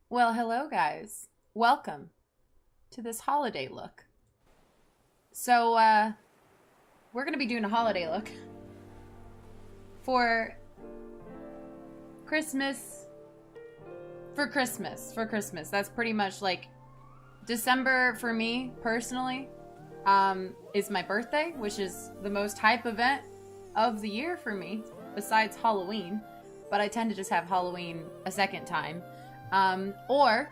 Well, hello guys. Welcome to this holiday look. So, we're going to be doing a holiday look for Christmas. For Christmas. That's pretty much like December for me personally is my birthday, which is the most hype event of the year for me besides Halloween. But I tend to just have Halloween a second time. Or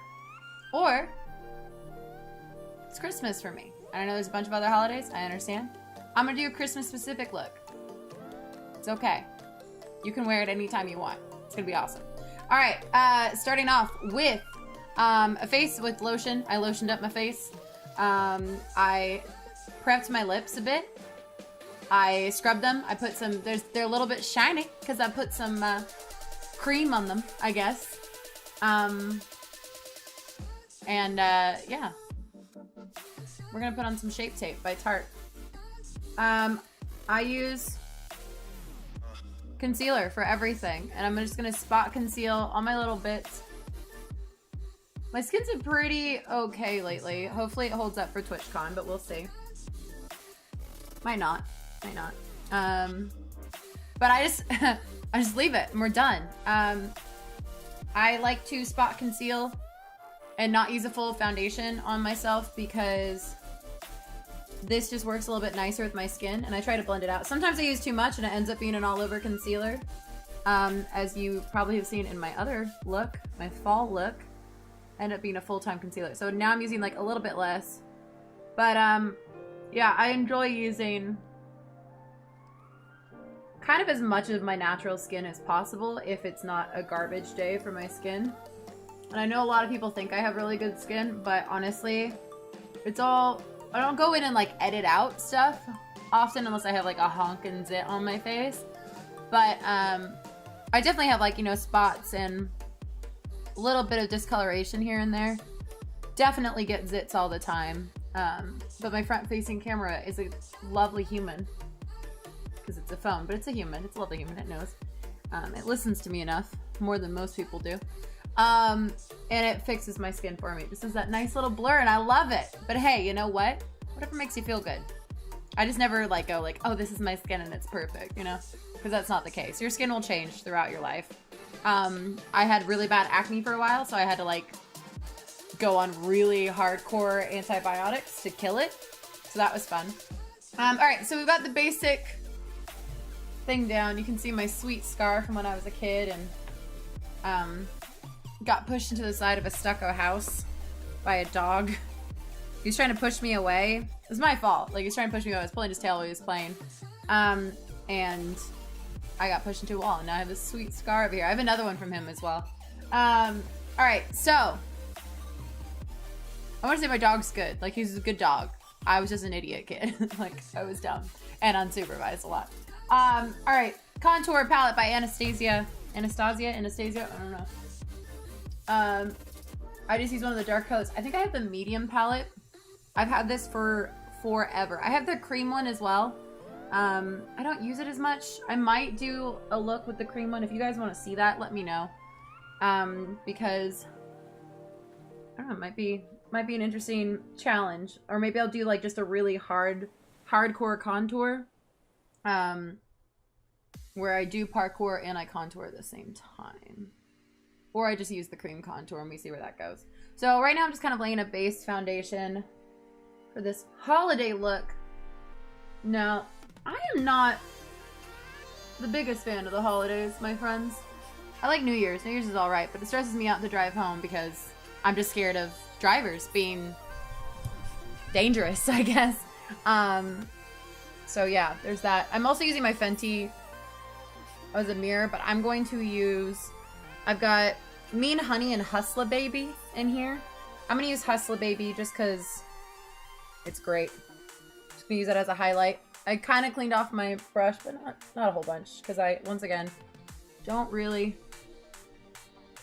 it's Christmas for me. I know there's a bunch of other holidays. I understand. I'm gonna do a Christmas specific look. It's okay. You can wear it anytime you want. It's gonna be awesome. All right. Starting off with a face with lotion. I lotioned up my face. I prepped my lips a bit. I scrubbed them. I put some. They're a little bit shiny because I put some cream on them, I guess. Yeah. We're gonna put on some Shape Tape by Tarte. I use concealer for everything, and I'm just gonna spot conceal all my little bits. My skin's been pretty okay lately. Hopefully it holds up for TwitchCon, but we'll see. Might not. But I just leave it and we're done. I like to spot conceal and not use a full foundation on myself because this just works a little bit nicer with my skin, and I try to blend it out. Sometimes I use too much and it ends up being an all-over concealer. As you probably have seen in my other look, my fall look, ended up being a full-time concealer. So now I'm using like a little bit less. But yeah, I enjoy using kind of as much of my natural skin as possible if it's not a garbage day for my skin. And I know a lot of people think I have really good skin, but honestly, I don't go in and like edit out stuff often unless I have like a honk and zit on my face. But I definitely have like, you know, spots and a little bit of discoloration here and there. Definitely get zits all the time. But my front-facing camera is a lovely human. Because it's a phone, but it's a human. It's a lovely human. It knows. It listens to me enough, more than most people do. And it fixes my skin for me. This is that nice little blur, and I love it. But hey, you know what? Whatever makes you feel good. I just never like go like, oh, this is my skin and it's perfect, you know? Because that's not the case. Your skin will change throughout your life. I had really bad acne for a while, so I had to like go on really hardcore antibiotics to kill it. So that was fun. All right, so we've got the basic thing down. You can see my sweet scar from when I was a kid and got pushed into the side of a stucco house by a dog. He was trying to push me away. It was my fault. Like, he was trying to push me away. I was pulling his tail while he was playing. And I got pushed into a wall, and now I have this sweet scar over here. I have another one from him as well. All right, so I want to say my dog's good. Like, he's a good dog. I was just an idiot kid. Like, I was dumb and unsupervised a lot. All right, contour palette by Anastasia. I don't know. I just use one of the dark colors. I think I have the medium palette. I've had this for forever. I have the cream one as well. I don't use it as much. I might do a look with the cream one. If you guys want to see that, let me know. Because I don't know, it might be an interesting challenge. Or maybe I'll do like just a really hardcore contour. Where I do parkour and I contour at the same time. Or I just use the cream contour and we see where that goes. So right now I'm just kind of laying a base foundation for this holiday look. Now, I am not the biggest fan of the holidays, my friends. I like New Year's. New Year's is alright, but it stresses me out to drive home because I'm just scared of drivers being dangerous, I guess. So yeah, there's that. I'm also using my Fenty as a mirror, but I'm going to use... I've got Mean Honey and Hustla Baby in here. I'm going to use Hustla Baby just because it's great. Just going to use it as a highlight. I kind of cleaned off my brush, but not a whole bunch because I, once again, don't really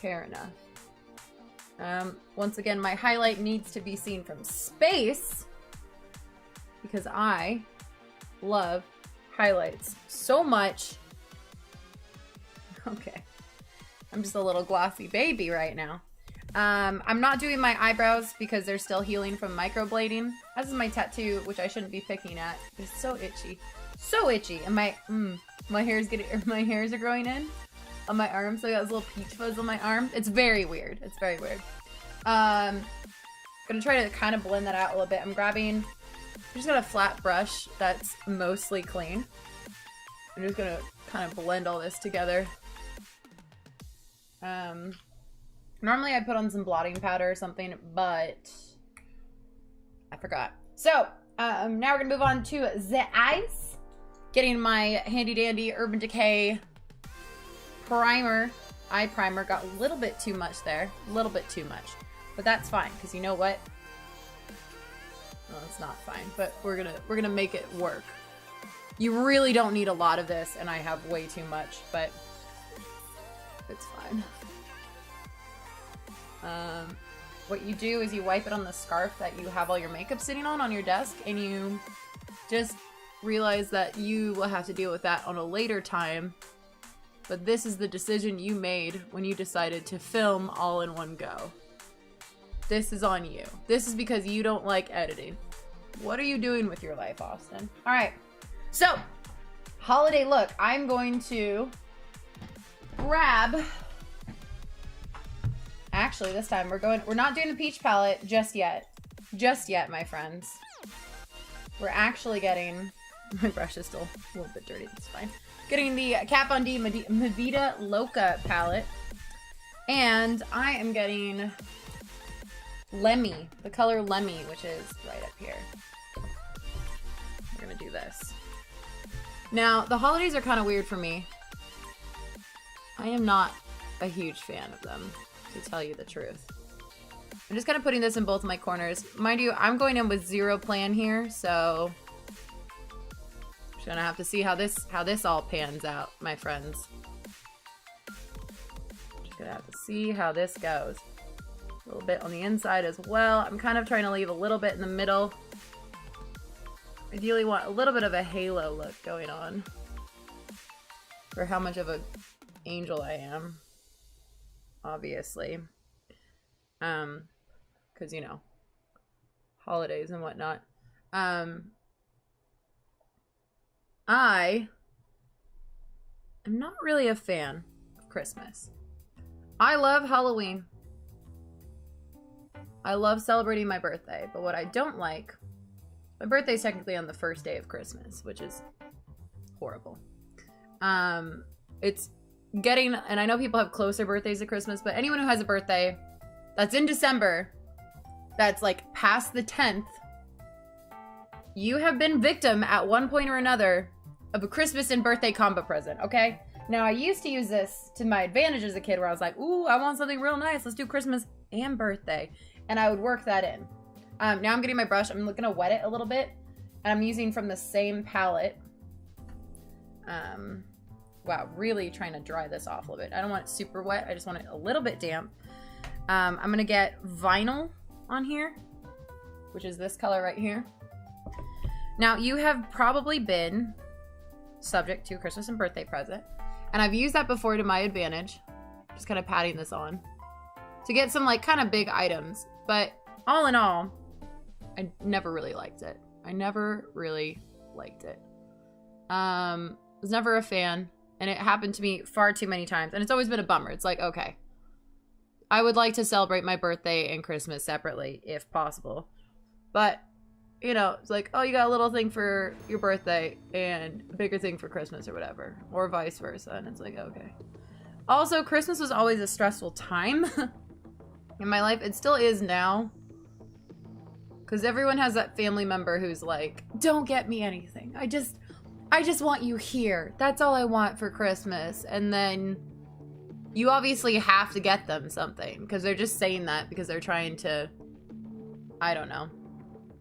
care enough. Once again, my highlight needs to be seen from space because I love highlights so much. Okay. I'm just a little glossy baby right now. I'm not doing my eyebrows because they're still healing from microblading. This is my tattoo, which I shouldn't be picking at. It's so itchy. So itchy. And my hairs are growing in on my arm, so I got this little peach fuzz on my arm. It's very weird. It's very weird. Gonna try to kind of blend that out a little bit. I'm just got a flat brush that's mostly clean. I'm just gonna kind of blend all this together. Normally I'd put on some blotting powder or something, but I forgot. So, now we're gonna move on to the eyes. Getting my handy dandy Urban Decay primer, eye primer. Got a little bit too much there, a little bit too much, but that's fine, because you know what? Well, it's not fine, but we're gonna make it work. You really don't need a lot of this, and I have way too much, but it's fine. What you do is you wipe it on the scarf that you have all your makeup sitting on your desk, and you just realize that you will have to deal with that on a later time. But this is the decision you made when you decided to film all in one go. This is on you. This is because you don't like editing. What are you doing with your life, Austen? All right. So, holiday look. I'm going to grab... Actually, this time we're not doing the peach palette just yet. Just yet, my friends. We're actually getting... My brush is still a little bit dirty. It's fine. Getting the Kat Von D Mavita Loca palette. And I am getting Lemmy. The color Lemmy, which is right up here. We're gonna do this. Now, the holidays are kind of weird for me. I am not a huge fan of them, to tell you the truth. I'm just kind of putting this in both my corners. Mind you, I'm going in with zero plan here, so just gonna have to see how this all pans out, my friends. Just gonna have to see how this goes. A little bit on the inside as well. I'm kind of trying to leave a little bit in the middle. Ideally want a little bit of a halo look going on for how much of an angel I am. Obviously. Because, you know, holidays and whatnot. I am not really a fan of Christmas. I love Halloween. I love celebrating my birthday, but what I don't like, my birthday is technically on the first day of Christmas, which is horrible. It's getting, and I know people have closer birthdays to Christmas, but anyone who has a birthday that's in December, that's like past the 10th, you have been victim at one point or another of a Christmas and birthday combo present, okay? Now, I used to use this to my advantage as a kid, where I was like, ooh, I want something real nice. Let's do Christmas and birthday. And I would work that in. Now I'm getting my brush. I'm gonna wet it a little bit. And I'm using from the same palette. Wow, really trying to dry this off a little bit. I don't want it super wet. I just want it a little bit damp. I'm gonna get Vinyl on here, which is this color right here. Now, you have probably been subject to a Christmas and birthday present. And I've used that before to my advantage. Just kind of patting this on to get some like kind of big items. But all in all, I never really liked it. I never really liked it. Was never a fan. And it happened to me far too many times. And it's always been a bummer. It's like, okay, I would like to celebrate my birthday and Christmas separately if possible. But, you know, it's like, oh, you got a little thing for your birthday and a bigger thing for Christmas or whatever. Or vice versa. And it's like, okay. Also, Christmas was always a stressful time in my life. It still is now. Because everyone has that family member who's like, don't get me anything. I just want you here. That's all I want for Christmas. And then you obviously have to get them something. Because they're just saying that because they're trying to, I don't know,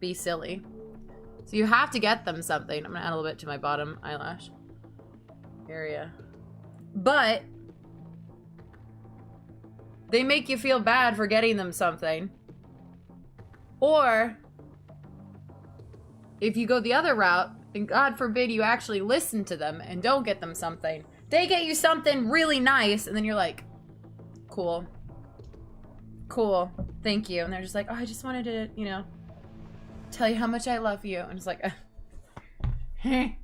be silly. So you have to get them something. I'm going to add a little bit to my bottom eyelash area. But they make you feel bad for getting them something. Or if you go the other route, and God forbid you actually listen to them and don't get them something, they get you something really nice, and then you're like, cool. cool, thank you. And they're just like, oh, I just wanted to, you know, tell you how much I love you. And it's like, The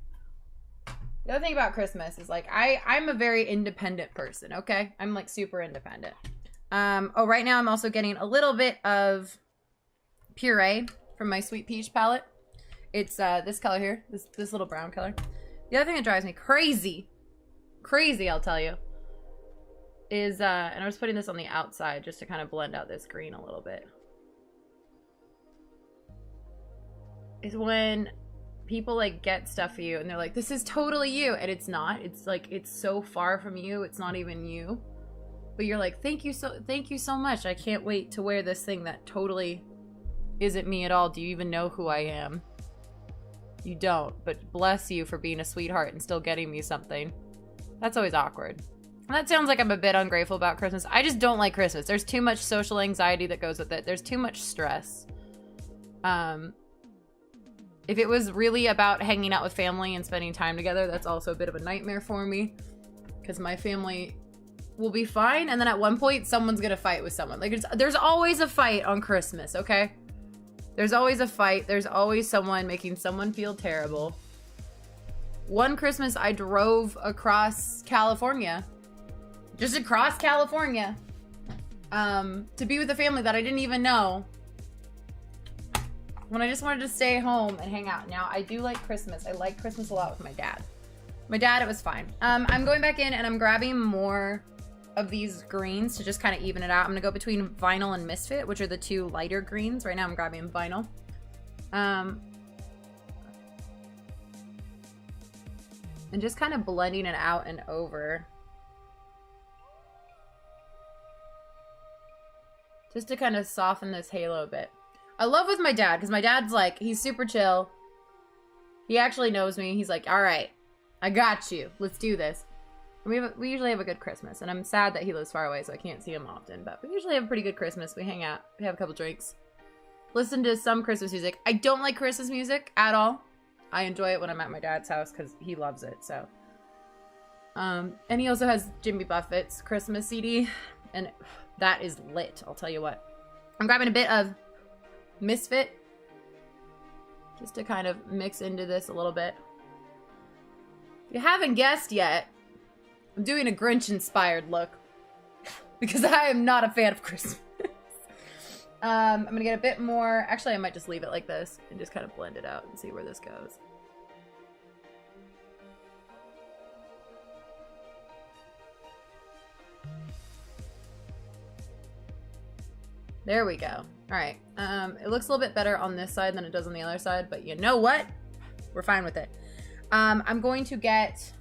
other thing about Christmas is, like, I'm a very independent person, okay? I'm, like, super independent. Oh, right now I'm also getting a little bit of puree from my Sweet Peach palette. It's this color here, this little brown color. The other thing that drives me crazy, I'll tell you, is, and I was putting this on the outside just to kind of blend out this green a little bit, is when people, like, get stuff for you and they're like, this is totally you, and it's not. It's like, it's so far from you, it's not even you, but you're like, thank you so much, I can't wait to wear this thing that totally isn't me at all. Do you even know who I am? You don't, but bless you for being a sweetheart and still getting me something. That's always awkward. And that sounds like I'm a bit ungrateful about Christmas. I just don't like Christmas. There's too much social anxiety that goes with it. There's too much stress. If it was really about hanging out with family and spending time together, that's also a bit of a nightmare for me, because my family will be fine, and then at one point someone's gonna fight with someone. Like, there's always a fight on Christmas, okay? There's always a fight. There's always someone making someone feel terrible. One Christmas I drove across California, just across California, to be with a family that I didn't even know, when I just wanted to stay home and hang out. Now, I do like Christmas. I like Christmas a lot with my dad. My dad, it was fine. I'm going back in and I'm grabbing more of these greens to just kind of even it out. I'm gonna go between Vinyl and Misfit, which are the two lighter greens. Right now I'm grabbing Vinyl. And just kind of blending it out and over. Just to kind of soften this halo a bit. I love with my dad, because my dad's like, he's super chill. He actually knows me. He's like, all right, I got you. Let's do this. We usually have a good Christmas, and I'm sad that he lives far away, so I can't see him often, but we usually have a pretty good Christmas. We hang out, we have a couple drinks, listen to some Christmas music. I don't like Christmas music at all. I enjoy it when I'm at my dad's house, because he loves it, so. And he also has Jimmy Buffett's Christmas CD, and that is lit, I'll tell you what. I'm grabbing a bit of Misfit, just to kind of mix into this a little bit. If you haven't guessed yet, I'm doing a Grinch-inspired look, because I am not a fan of Christmas. I'm gonna get a bit more, actually I might just leave it like this, and just kind of blend it out and see where this goes. There we go. Alright, it looks a little bit better on this side than it does on the other side, but you know what? We're fine with it. I'm going to get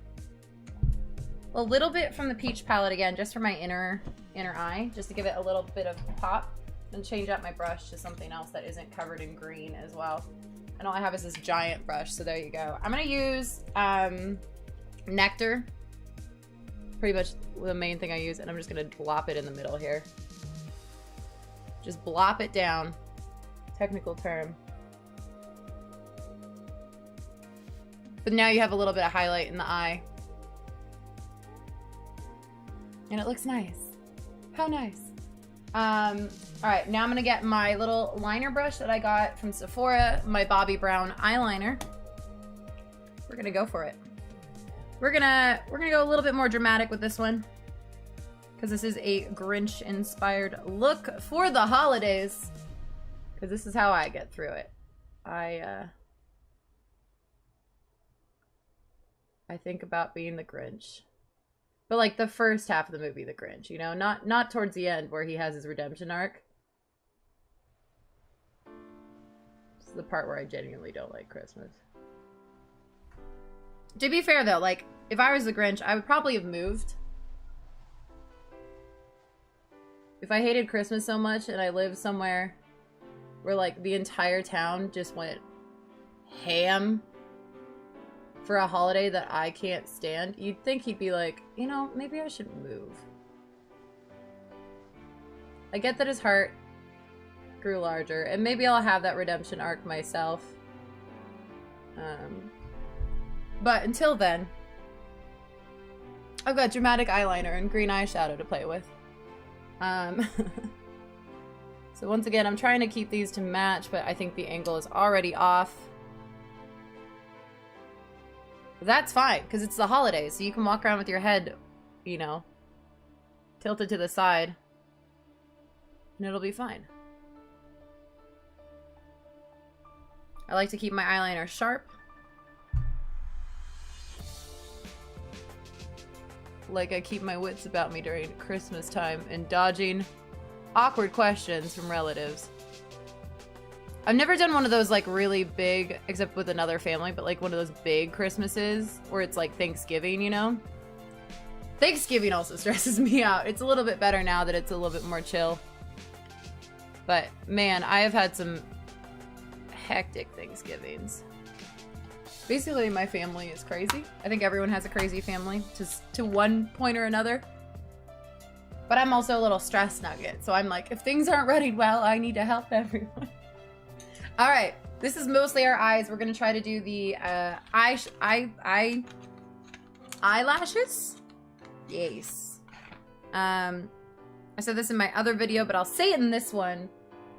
a little bit from the peach palette again, just for my inner eye, just to give it a little bit of pop, and change out my brush to something else that isn't covered in green as well. And all I have is this giant brush, so there you go. I'm gonna use Nectar, pretty much the main thing I use, and I'm just gonna blop it in the middle here. Just blop it down, technical term. But now you have a little bit of highlight in the eye. And it looks nice. How nice. All right, now I'm gonna get my little liner brush that I got from Sephora, my Bobbi Brown eyeliner. We're gonna go for it. We're gonna go a little bit more dramatic with this one, because this is a Grinch-inspired look for the holidays. Because this is how I get through it. I think about being the Grinch. But like the first half of the movie, the Grinch, you know? Not towards the end where he has his redemption arc. This is the part where I genuinely don't like Christmas. To be fair though, like, if I was the Grinch, I would probably have moved. If I hated Christmas so much and I lived somewhere where like the entire town just went ham for a holiday that I can't stand, you'd think he'd be like, you know, maybe I should move. I get that his heart grew larger, and maybe I'll have that redemption arc myself. But until then, I've got dramatic eyeliner and green eyeshadow to play with. So once again, I'm trying to keep these to match, but I think the angle is already off. But that's fine, because it's the holidays, so you can walk around with your head, you know, tilted to the side, and it'll be fine. I like to keep my eyeliner sharp. Like I keep my wits about me during Christmas time and dodging awkward questions from relatives. I've never done one of those like really big, except with another family, but like one of those big Christmases where it's like Thanksgiving, you know? Thanksgiving also stresses me out. It's a little bit better now that it's a little bit more chill. But man, I have had some hectic Thanksgivings. Basically, my family is crazy. I think everyone has a crazy family to one point or another. But I'm also a little stress nugget, so I'm like, if things aren't running well, I need to help everyone. All right, this is mostly our eyes. We're gonna try to do the eyelashes. Yes. I said this in my other video, but I'll say it in this one.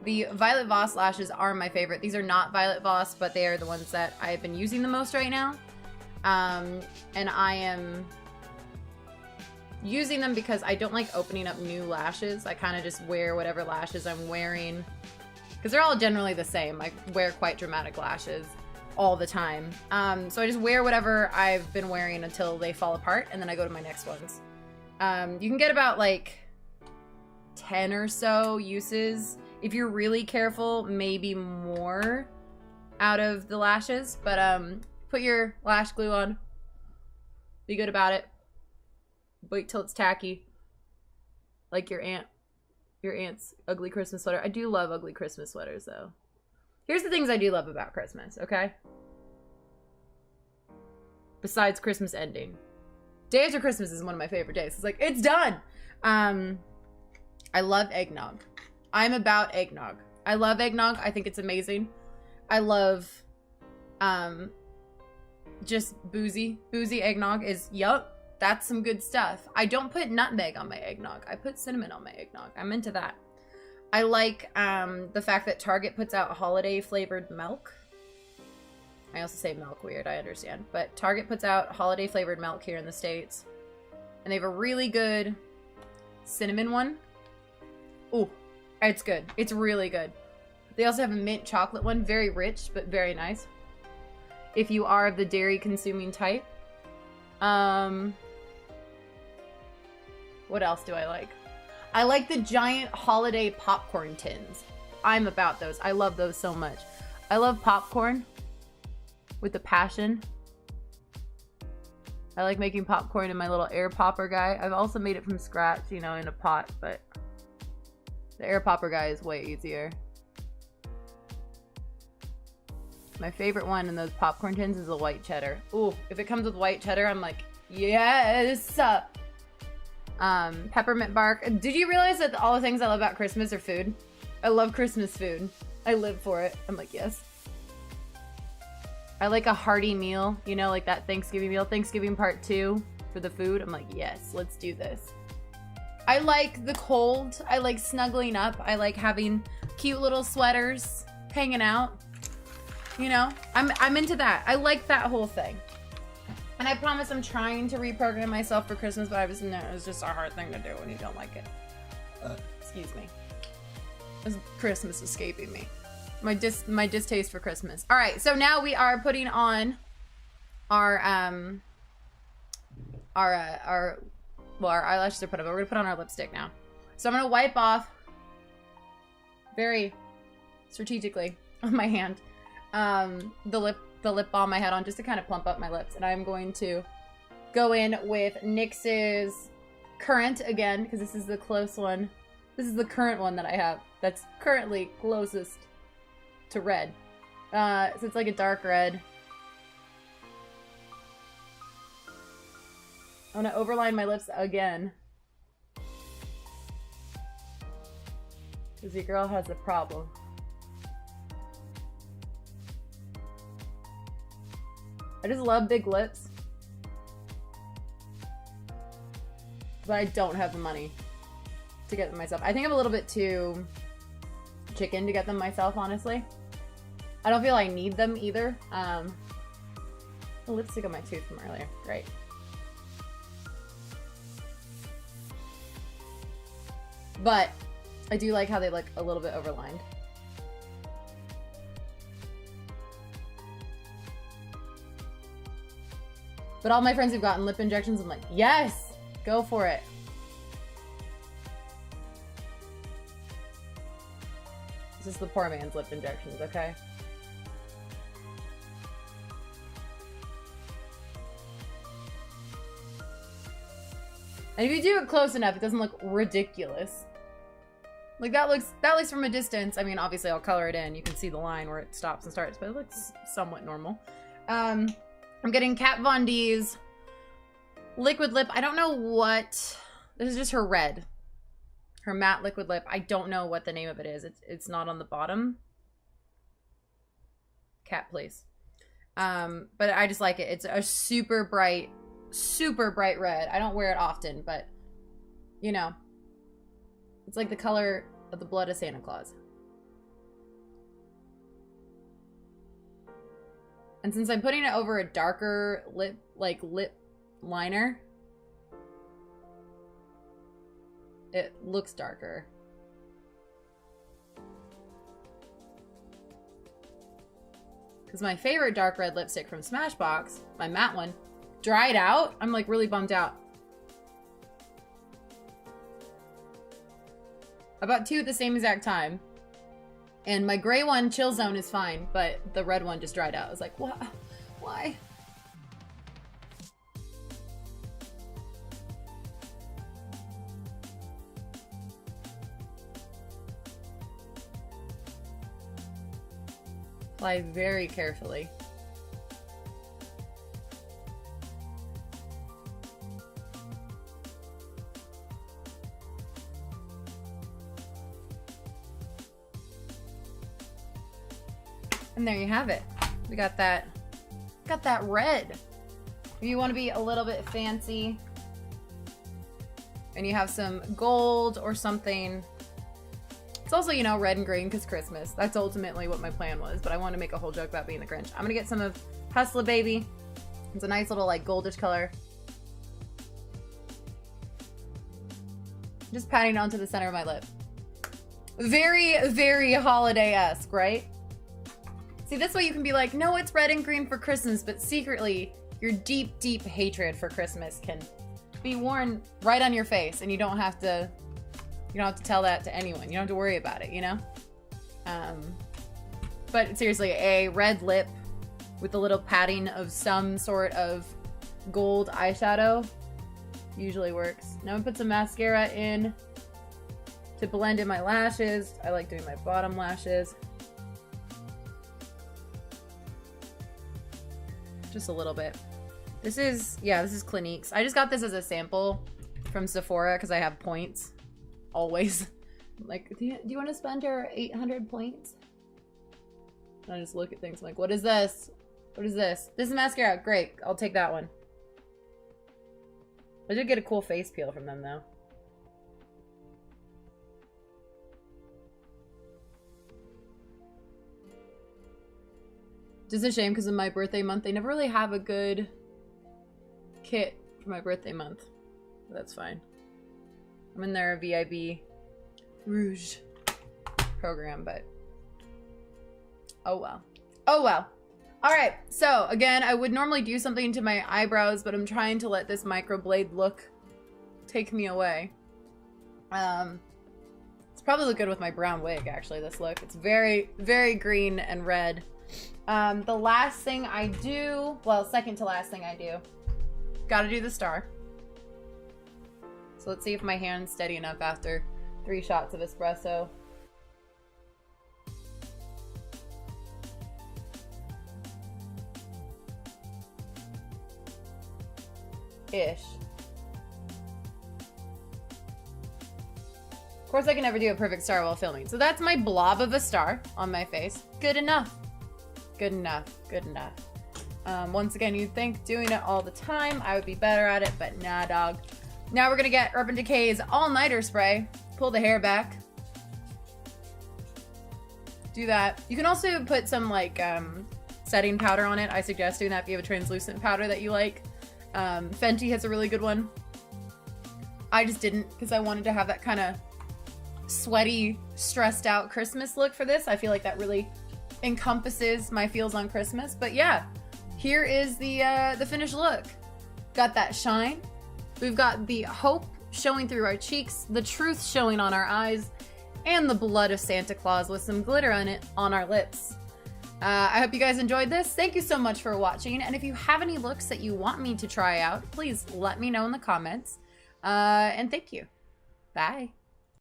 The Violet Voss lashes are my favorite. These are not Violet Voss, but they are the ones that I've been using the most right now. And I am using them because I don't like opening up new lashes. I kind of just wear whatever lashes I'm wearing, because they're all generally the same. I wear quite dramatic lashes all the time. So I just wear whatever I've been wearing until they fall apart, and then I go to my next ones. You can get about like 10 or so uses. If you're really careful, maybe more out of the lashes. But put your lash glue on. Be good about it. Wait till it's tacky. Like your aunt's ugly Christmas sweater. I do love ugly Christmas sweaters, though. Here's the things I do love about Christmas, okay? Besides Christmas ending. Day after Christmas is one of my favorite days. It's like, it's done! I love eggnog. I'm about eggnog. I love eggnog. I think it's amazing. I love just boozy eggnog is, yup, that's some good stuff. I don't put nutmeg on my eggnog. I put cinnamon on my eggnog. I'm into that. I like the fact that Target puts out holiday flavored milk. I also say milk weird, I understand. But Target puts out holiday flavored milk here in the States. And they have a really good cinnamon one. Ooh. It's good. It's really good. They also have a mint chocolate one. Very rich, but very nice. If you are of the dairy consuming type. What else do I like? I like the giant holiday popcorn tins. I'm about those. I love those so much. I love popcorn with a passion. I like making popcorn in my little air popper guy. I've also made it from scratch, you know, in a pot, but the air popper guy is way easier. My favorite one in those popcorn tins is the white cheddar. Ooh, if it comes with white cheddar, I'm like, yes! Peppermint bark. Did you realize that all the things I love about Christmas are food? I love Christmas food. I live for it. I'm like, yes. I like a hearty meal, you know, like that Thanksgiving meal. Thanksgiving part 2 for the food. I'm like, yes, let's do this. I like the cold. I like snuggling up. I like having cute little sweaters, hanging out. You know, I'm into that. I like that whole thing. And I promise I'm trying to reprogram myself for Christmas, but it's just a hard thing to do when you don't like it. Excuse me. This Christmas escaping me. My distaste for Christmas. All right, so now we are putting on our eyelashes are put on, but we're gonna put on our lipstick now. So I'm gonna wipe off very strategically on my hand the lip balm I had on just to kind of plump up my lips, and I'm going to go in with NYX's Current again because this is the close one. This is the current one that I have that's currently closest to red. So it's like a dark red. I'm gonna overline my lips again. Because your girl has a problem. I just love big lips. But I don't have the money to get them myself. I think I'm a little bit too chicken to get them myself, honestly. I don't feel I need them either. Lipstick on my tooth from earlier. Great. But I do like how they look a little bit overlined. But all my friends who've gotten lip injections, I'm like, yes, go for it. This is the poor man's lip injections, okay? And if you do it close enough, it doesn't look ridiculous. Like that looks from a distance. I mean, obviously I'll color it in. You can see the line where it stops and starts, but it looks somewhat normal. I'm getting Kat Von D's liquid lip. I don't know what, this is just her red. Her matte liquid lip. I don't know what the name of it is. It's not on the bottom. Kat, please. But I just like it. It's a super bright red. I don't wear it often, but you know, it's like the color of the blood of Santa Claus. And since I'm putting it over a darker lip liner, it looks darker. Because my favorite dark red lipstick from Smashbox, my matte one, dried out. I'm like really bummed out. I bought two at the same exact time. And my gray one, Chill Zone, is fine, but the red one just dried out. I was like, what? Why? Apply very carefully. And there you have it. We got that red. If you want to be a little bit fancy and you have some gold or something. It's also, you know, red and green because Christmas. That's ultimately what my plan was, but I want to make a whole joke about being the Grinch. I'm gonna get some of Hustla Baby. It's a nice little like goldish color. Just patting it onto the center of my lip. Very, very holiday-esque, right? See, this way you can be like, no, it's red and green for Christmas, but secretly, your deep, deep hatred for Christmas can be worn right on your face, and you don't have to tell that to anyone. You don't have to worry about it, you know? But seriously, a red lip with a little padding of some sort of gold eyeshadow usually works. Now I'm gonna put some mascara in to blend in my lashes. I like doing my bottom lashes. Just a little bit. This is Clinique's. I just got this as a sample from Sephora because I have points. Always. Like, do you want to spend your 800 points? And I just look at things I'm like, what is this? What is this? This is mascara. Great. I'll take that one. I did get a cool face peel from them, though. Just a shame because of my birthday month. They never really have a good kit for my birthday month. But that's fine. I'm in their VIB Rouge program, but oh well. Oh well. Alright, so again, I would normally do something to my eyebrows, but I'm trying to let this microblade look take me away. It's probably look good with my brown wig, actually, this look. It's very, very green and red. The last thing I do, well, second to last thing I do, gotta do the star. So let's see if my hand's steady enough after 3 shots of espresso. Ish. Of course, I can never do a perfect star while filming. So that's my blob of a star on my face. Good enough. Good enough. Good enough. Once again, you'd think doing it all the time, I would be better at it, but nah, dog. Now we're gonna get Urban Decay's All-Nighter Spray. Pull the hair back. do that. You can also put some like setting powder on it. I suggest doing that if you have a translucent powder that you like. Fenty has a really good one. I just didn't because I wanted to have that kind of sweaty, stressed out Christmas look for this. I feel like that really encompasses my feels on Christmas. But yeah, here is the finished look. Got that shine. We've got the hope showing through our cheeks, the truth showing on our eyes, and the blood of Santa Claus with some glitter on it on our lips. I hope you guys enjoyed this. Thank you so much for watching. And if you have any looks that you want me to try out, please let me know in the comments. And thank you. Bye.